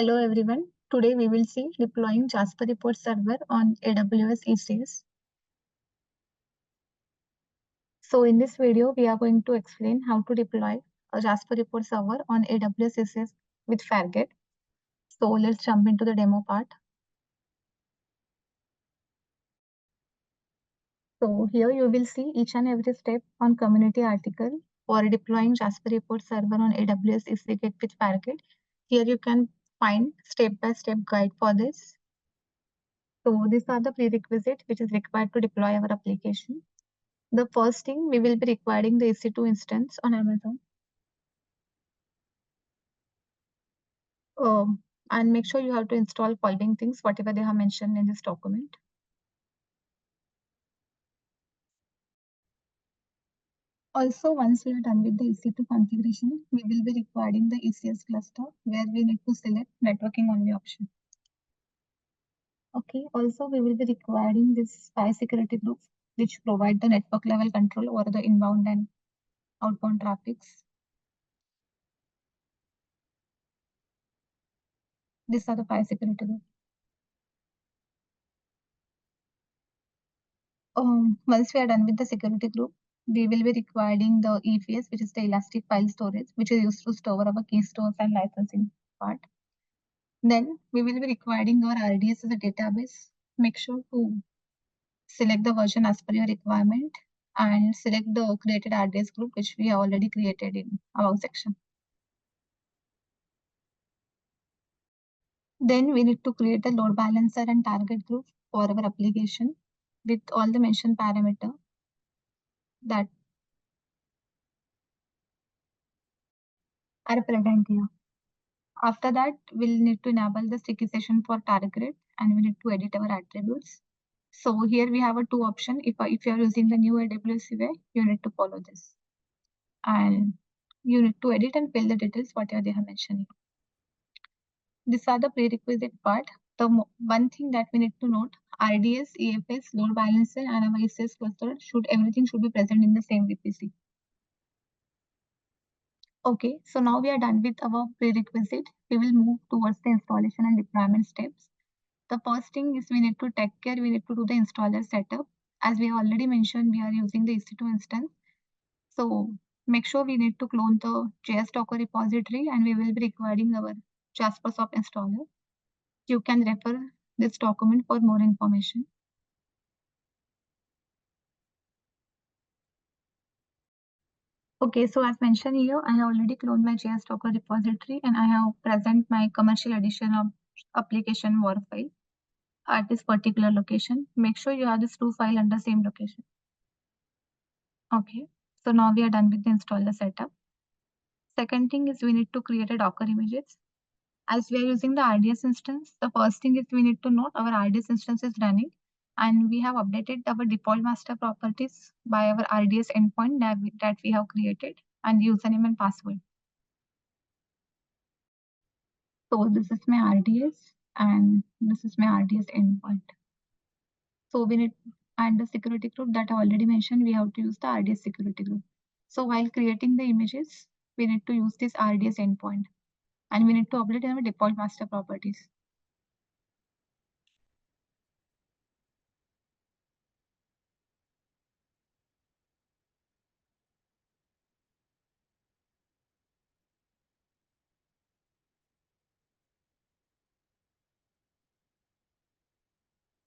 Hello everyone. Today we will see deploying JasperReports Server on AWS ECS. So in this video, we are going to explain how to deploy a JasperReports Server on AWS ECS with Fargate. So let's jump into the demo part. So here you will see each and every step on community article for deploying JasperReports Server on AWS ECS with Fargate. Here you can find step-by-step guide for this. So these are the prerequisites which is required to deploy our application. The first thing, we will be requiring the EC2 instance on Amazon. And make sure you have to install following things, whatever they have mentioned in this document. Also, once we are done with the EC2 configuration, we will be requiring the ECS cluster where we need to select networking only option. Okay, also we will be requiring this 5 security groups which provide the network level control over the inbound and outbound traffics. These are the 5 security groups. Once we are done with the security group, we will be requiring the EFS, which is the elastic file storage, which is used to store our key stores and licensing part. Then we will be requiring our RDS as a database. Make sure to select the version as per your requirement and select the created RDS group, which we have already created in our section. Then we need to create a load balancer and target group for our application with all the mentioned parameter that are present here. After that, we'll need to enable the sticky session for target and we need to edit our attributes. So here we have a two option. If you are using the new AWS way, you need to follow this. And you need to edit and fill the details whatever they have mentioned. These are the prerequisite part. The one thing that we need to note, RDS, EFS, load balancer and our ECS cluster everything should be present in the same VPC. Okay, so now we are done with our prerequisite. We will move towards the installation and deployment steps. The first thing is we need to take care, we need to do the installer setup. As we have already mentioned, we are using the EC2 instance. So make sure we need to clone the JS Docker repository and we will be requiring our Jaspersoft installer. You can refer this document for more information. Okay, so as mentioned here, I have already cloned my JS Docker repository and I have present my commercial edition of application war file at this particular location. Make sure you have this two file under same location. Okay, so now we are done with the installer setup. Second thing is we need to create a Docker images. As we are using the RDS instance, the first thing is we need to note our RDS instance is running and we have updated our default master properties by our RDS endpoint that we have created and username and password. So this is my RDS and this is my RDS endpoint. So we need, and the security group that I already mentioned, we have to use the RDS security group. So while creating the images, we need to use this RDS endpoint and we need to update our default master properties.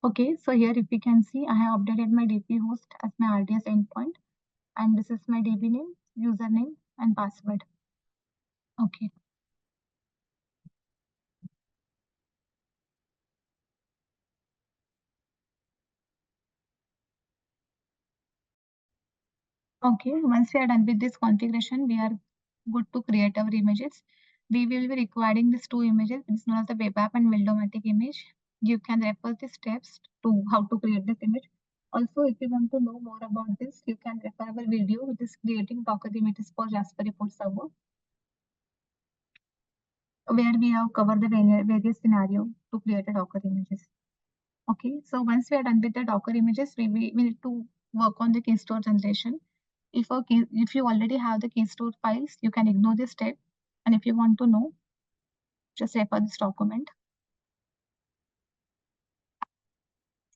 Okay, so here if you can see, I have updated my DP host as my RDS endpoint and this is my DB name, username and password. Okay. Okay, once we are done with this configuration, we are good to create our images. We will be requiring these two images. It's known as the web app and Wildomatic image. You can refer the steps to how to create this image. Also, if you want to know more about this, you can refer our video, which is creating Docker images for JasperReports Server, where we have covered the various scenarios to create a Docker images. Okay, so once we are done with the Docker images, we need to work on the key store generation. If you already have the key store files, you can ignore this step. And if you want to know, Just refer this document.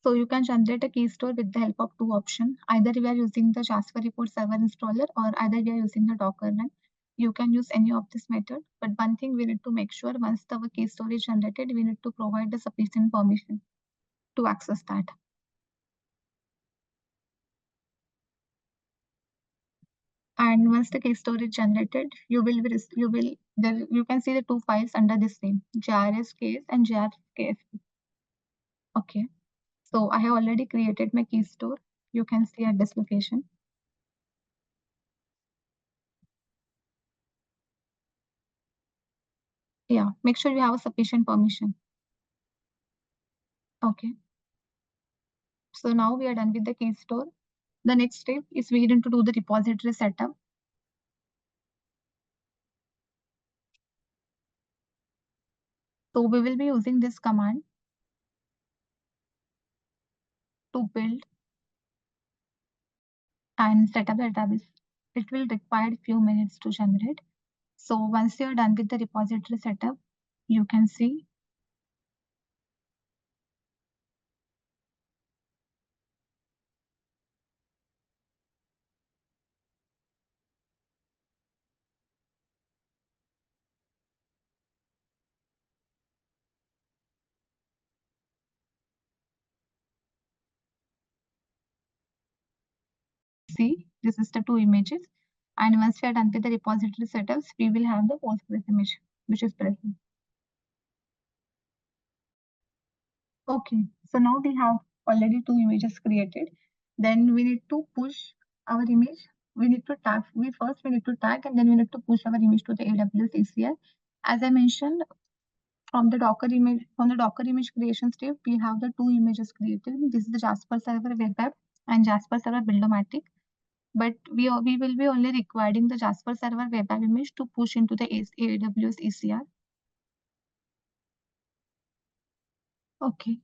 So you can generate a key store with the help of two options. Either we are using the JasperReports Server installer or either we are using the Docker run. You can use any of this method. But one thing we need to make sure once the key store is generated, we need to provide the sufficient permission to access that. And once the key store is generated, you can see the two files under this name, JRSKS and JRKS. Okay. So I have already created my key store. You can see at this location. Yeah, make sure you have a sufficient permission. Okay. So now we are done with the key store. The next step is we need to do the repository setup. So we will be using this command to build and set up the database. It will require a few minutes to generate. So once you're done with the repository setup, you can see this is the two images. And once we are done with the repository setups, we will have the Postgres image, which is present. Okay, so now we have already two images created. Then we need to push our image. We need to tag. We need to tag and then we need to push our image to the AWS ECS. As I mentioned, from the Docker image creation step, we have the two images created. This is the Jasper Server Web App and Jasper Server Buildomatic. But we will be only requiring the Jasper Server Web App image to push into the AWS ECR. Okay.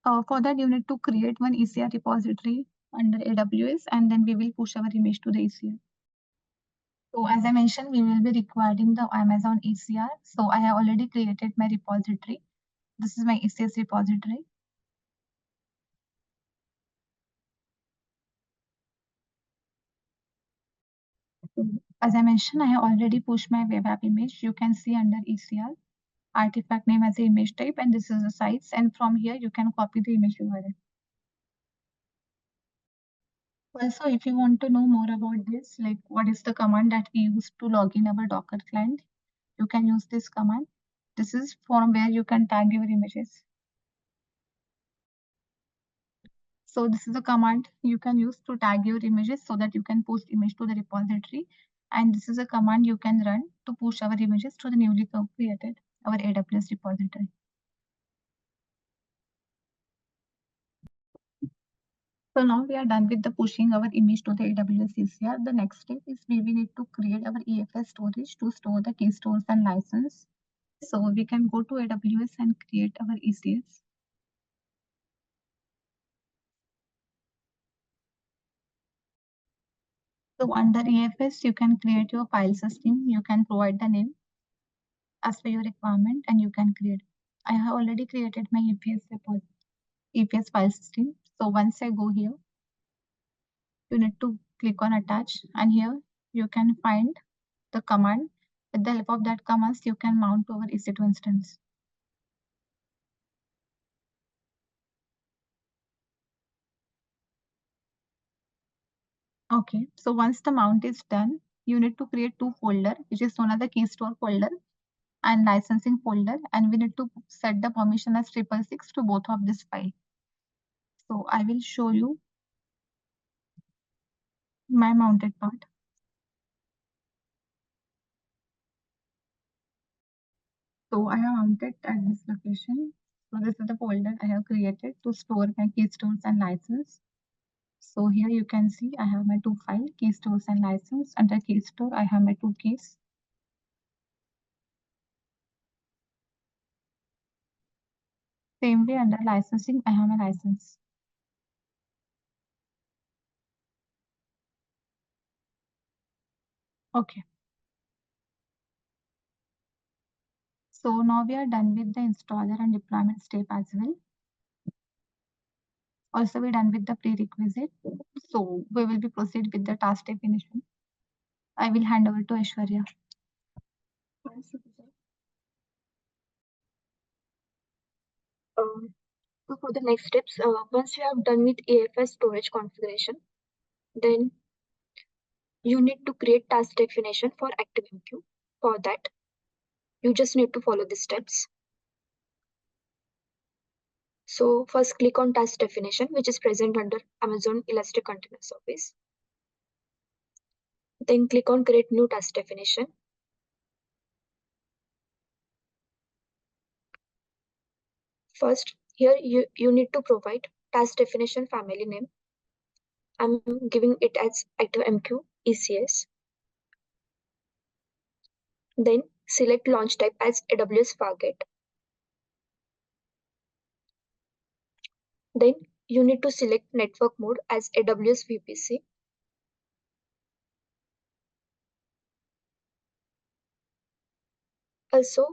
For that, you need to create one ECR repository under AWS, and then we will push our image to the ECR. So as I mentioned, we will be requiring the Amazon ECR. So I have already created my repository. This is my ECS repository. So as I mentioned, I have already pushed my web app image. You can see under ECR, artifact name as the image type, and this is the size. And from here, you can copy the image URL. Also, if you want to know more about this, like what is the command that we use to log in our Docker client, you can use this command. This is from where you can tag your images. So this is a command you can use to tag your images so that you can post image to the repository. And this is a command you can run to push our images to the newly created, our AWS repository. So now we are done with the pushing our image to the AWS ECR. The next step is we will need to create our EFS storage to store the key stores and license. So we can go to AWS and create our ECS. So under EFS, you can create your file system. You can provide the name as per your requirement and you can create. I have already created my EPS file system. So once I go here, you need to click on attach and here you can find the command. With the help of that commands, you can mount our EC2 instance. Okay, so once the mount is done, you need to create two folder, which is known as the key store folder and licensing folder, and we need to set the permission as 666 to both of this file. So I will show you my mounted part. So I have mounted at this location. So this is the folder I have created to store my key stores and license. So here you can see I have my two files, key stores and license. Under key store, I have my two keys. Same way under licensing, I have my license. Okay. So now we are done with the installer and deployment step as well. Also, we're done with the prerequisite. So we will be proceed with the task definition. I will hand over to Aishwarya. So for the next steps, once you have done with AFS storage configuration, then you need to create task definition for ActiveMQ. For that, you just need to follow the steps. So first click on task definition, which is present under Amazon Elastic Container Service. Then click on create new task definition. First, here you need to provide task definition family name. I'm giving it as ActiveMQ ECS. Then select launch type as AWS Fargate. Then you need to select network mode as AWS VPC. Also,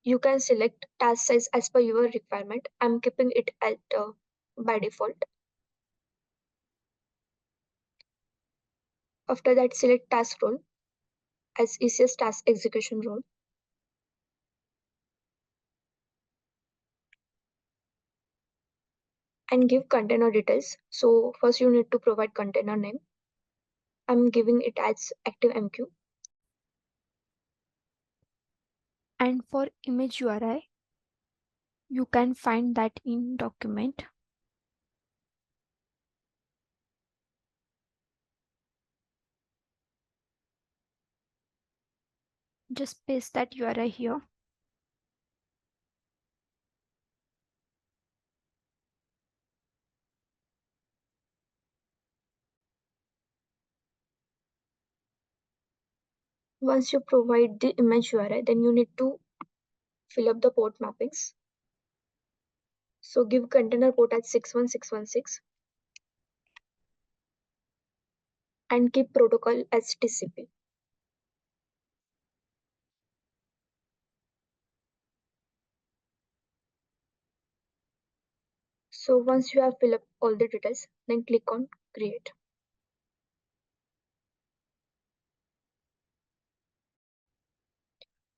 you can select task size as per your requirement. I'm keeping it at by default. After that, select task role as ECS task execution role. And give container details. So first you need to provide container name. I'm giving it as ActiveMQ. And for image URI, you can find that in document. Just paste that URI here. Once you provide the image URI, then you need to fill up the port mappings. So give container port as 61616 and keep protocol as TCP. So once you have filled up all the details, then click on create.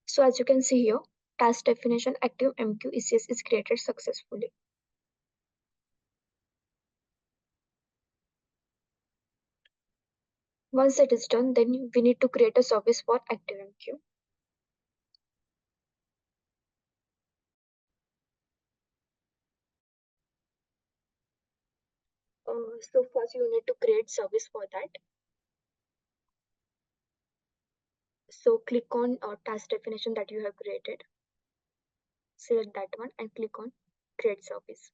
So as you can see here, task definition ActiveMQ ECS is created successfully. Once it is done, then we need to create a service for ActiveMQ. So first you need to create service for that. So click on task definition that you have created. Select that one and click on create service.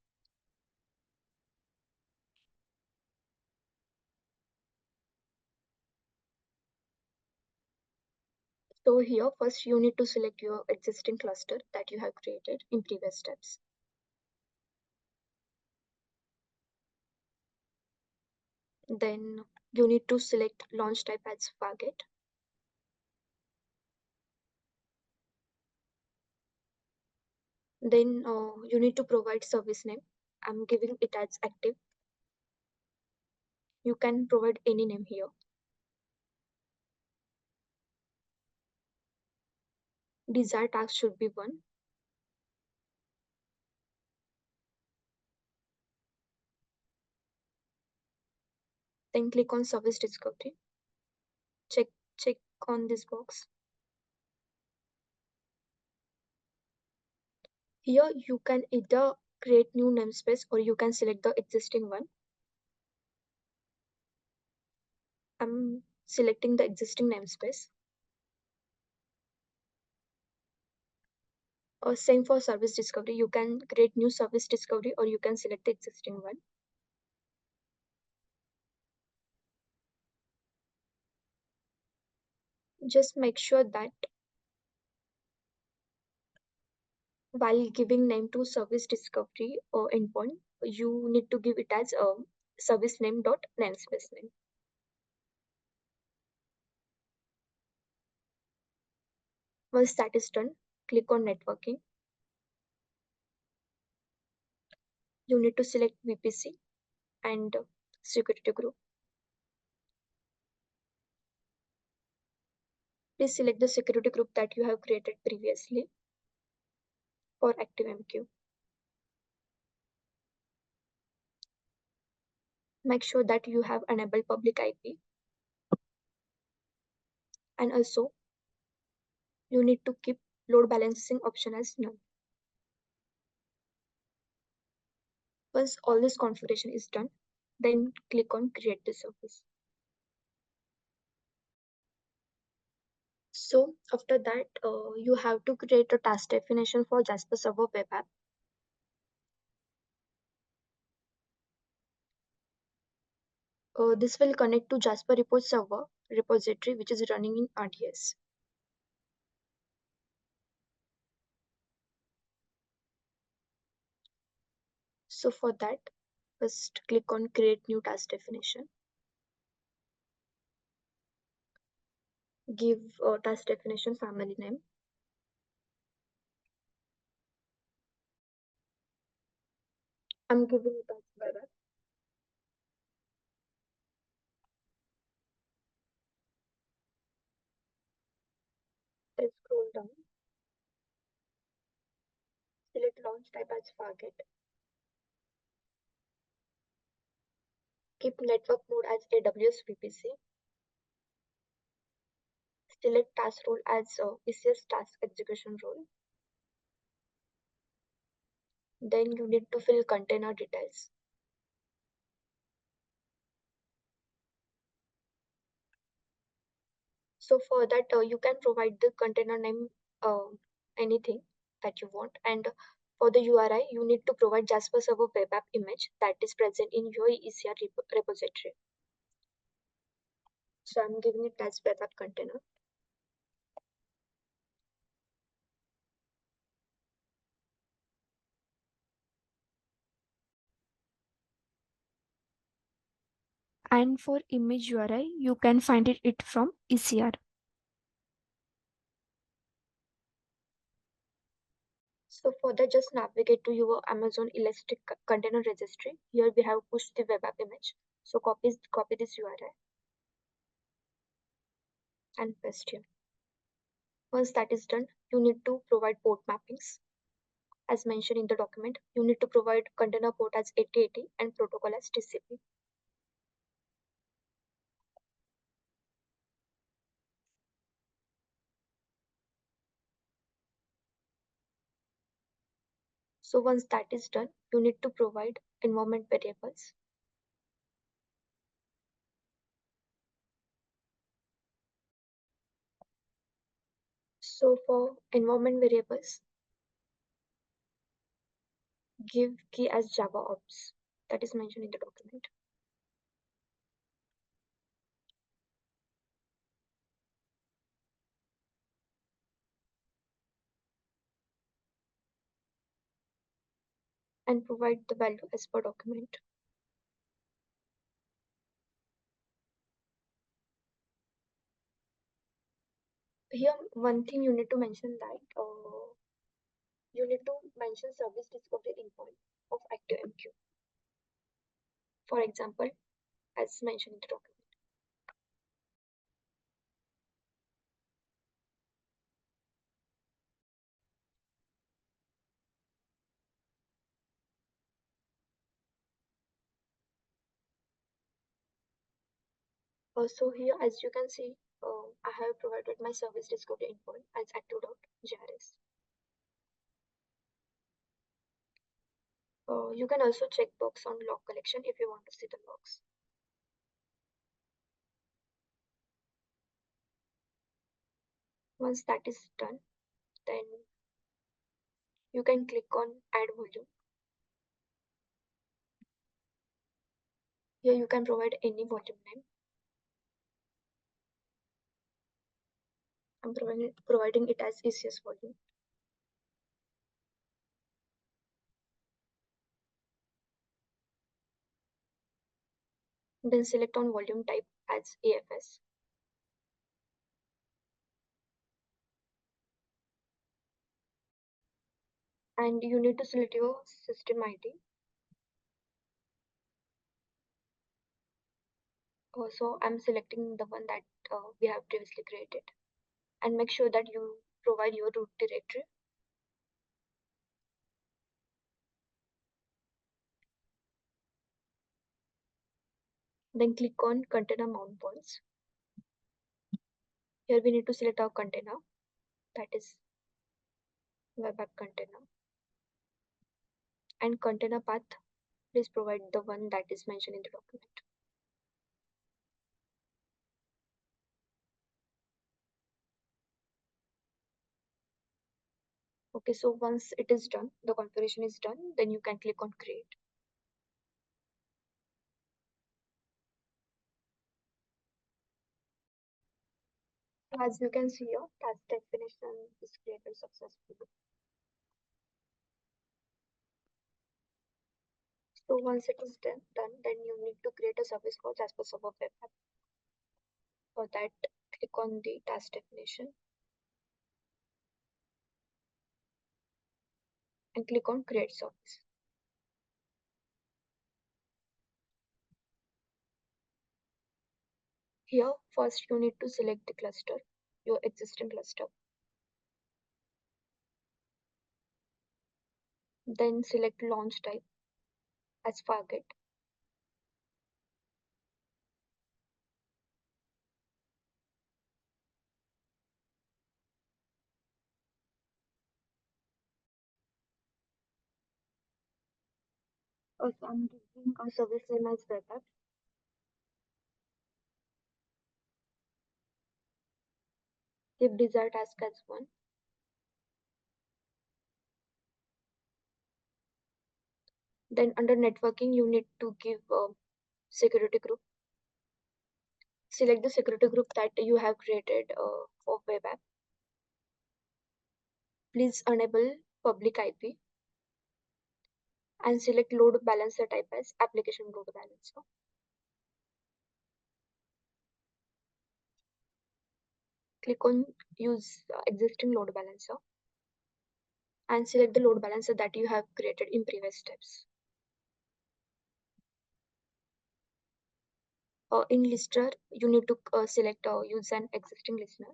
So here first you need to select your existing cluster that you have created in previous steps. Then you need to select launch type as Fargate. Then you need to provide service name. I'm giving it as active. You can provide any name here. Desired task should be 1. Then click on service discovery. Check on this box. Here you can either create new namespace or you can select the existing one. I'm selecting the existing namespace. Or same for service discovery. You can create new service discovery or you can select the existing one. Just make sure that while giving name to service discovery or endpoint, you need to give it as a service name dot namespace name. Once that is done, click on networking. You need to select VPC and security group. Please select the security group that you have created previously for ActiveMQ. Make sure that you have enabled public IP, and also you need to keep load balancing option as none. Once all this configuration is done, then click on create the service. So after that, you have to create a task definition for Jasper Server web app. This will connect to JasperReports Server repository, which is running in RDS. So for that, first click on create new task definition. Give task definition family name. I'm giving it as web app. Then scroll down. Select launch type as Fargate. Keep network mode as AWS VPC. Select task role as ECS task execution role. Then you need to fill container details. So for that, you can provide the container name, anything that you want. And for the URI, you need to provide Jasper Server web app image that is present in your ECR repository. So I'm giving it as web app container. And for image URI, you can find it from ECR. So for that, just navigate to your Amazon Elastic Container Registry. Here we have pushed the web app image. So copy this URI and paste here. Once that is done, you need to provide port mappings. As mentioned in the document, you need to provide container port as 8080 and protocol as TCP. So once that is done, you need to provide environment variables. So for environment variables, give key as Java ops. That is mentioned in the document. And provide the value as per document. Here, one thing you need to mention that you need to mention service discovery endpoint of ActiveMQ. For example, as mentioned in the document. So here, as you can see, I have provided my service discovery endpoint as active.jrs. You can also check box on log collection if you want to see the logs. Once that is done, then you can click on add volume. Here you can provide any volume name. I'm providing it as ECS volume. Then select on volume type as AFS. and you need to select your system ID. So I'm selecting the one that we have previously created, and make sure that you provide your root directory. Then click on container mount points. Here we need to select our container, that is web app container, and container path, please provide the one that is mentioned in the document. Okay, so once it is done, the configuration is done, then you can click on create. As you can see here, task definition is created successfully. So once it is done, then you need to create a service called Jaspersoft web app. For that, click on the task definition and click on create service. Here, first you need to select the cluster, your existing cluster. Then select launch type as Fargate. Also, I'm giving a service name as web app. Give desired task as 1. Then under networking, you need to give security group. Select the security group that you have created for web app. Please enable public IP and select load balancer type as application load balancer. Click on use existing load balancer and select the load balancer that you have created in previous steps. In lister, you need to select use an existing listener.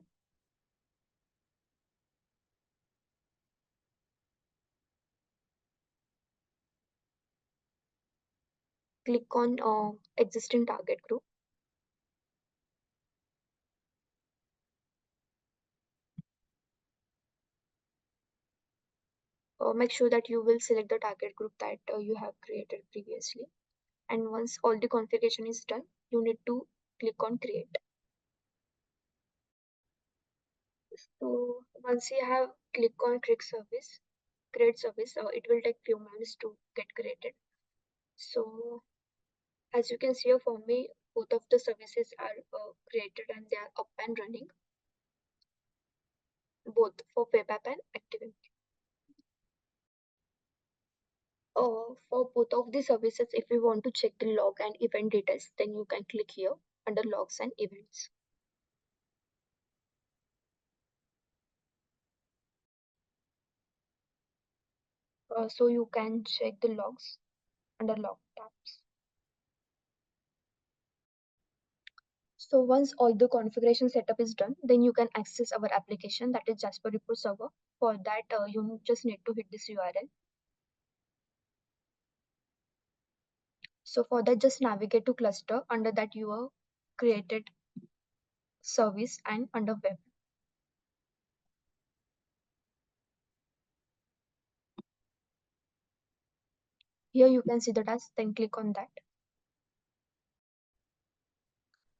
Click on existing target group. Make sure that you will select the target group that you have created previously. And once all the configuration is done, you need to click on create. So once you have clicked on create service, it will take few minutes to get created. So as you can see here, for me, both of the services are created and they are up and running, both for web app and ActiveMQ. For both of the services, if you want to check the log and event details, then you can click here under logs and events. So you can check the logs under log tabs. So once all the configuration setup is done, then you can access our application, that is JasperReports Server. For that, you just need to hit this URL. So for that, just navigate to cluster, under that your created service and under web. Here you can see the task, then click on that.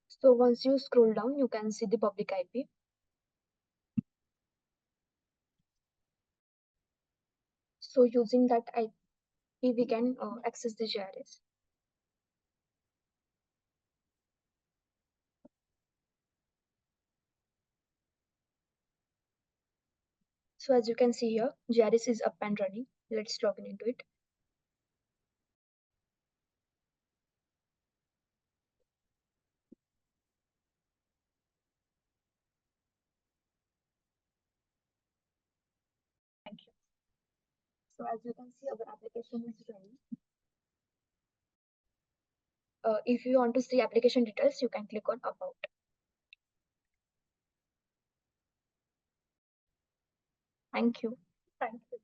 So once you scroll down, you can see the public IP. So using that IP, we can access the GRS. So as you can see here, GRS is up and running. Let's log in into it. Thank you. So as you can see, our application is ready. If you want to see application details, you can click on About. Thank you. Thank you.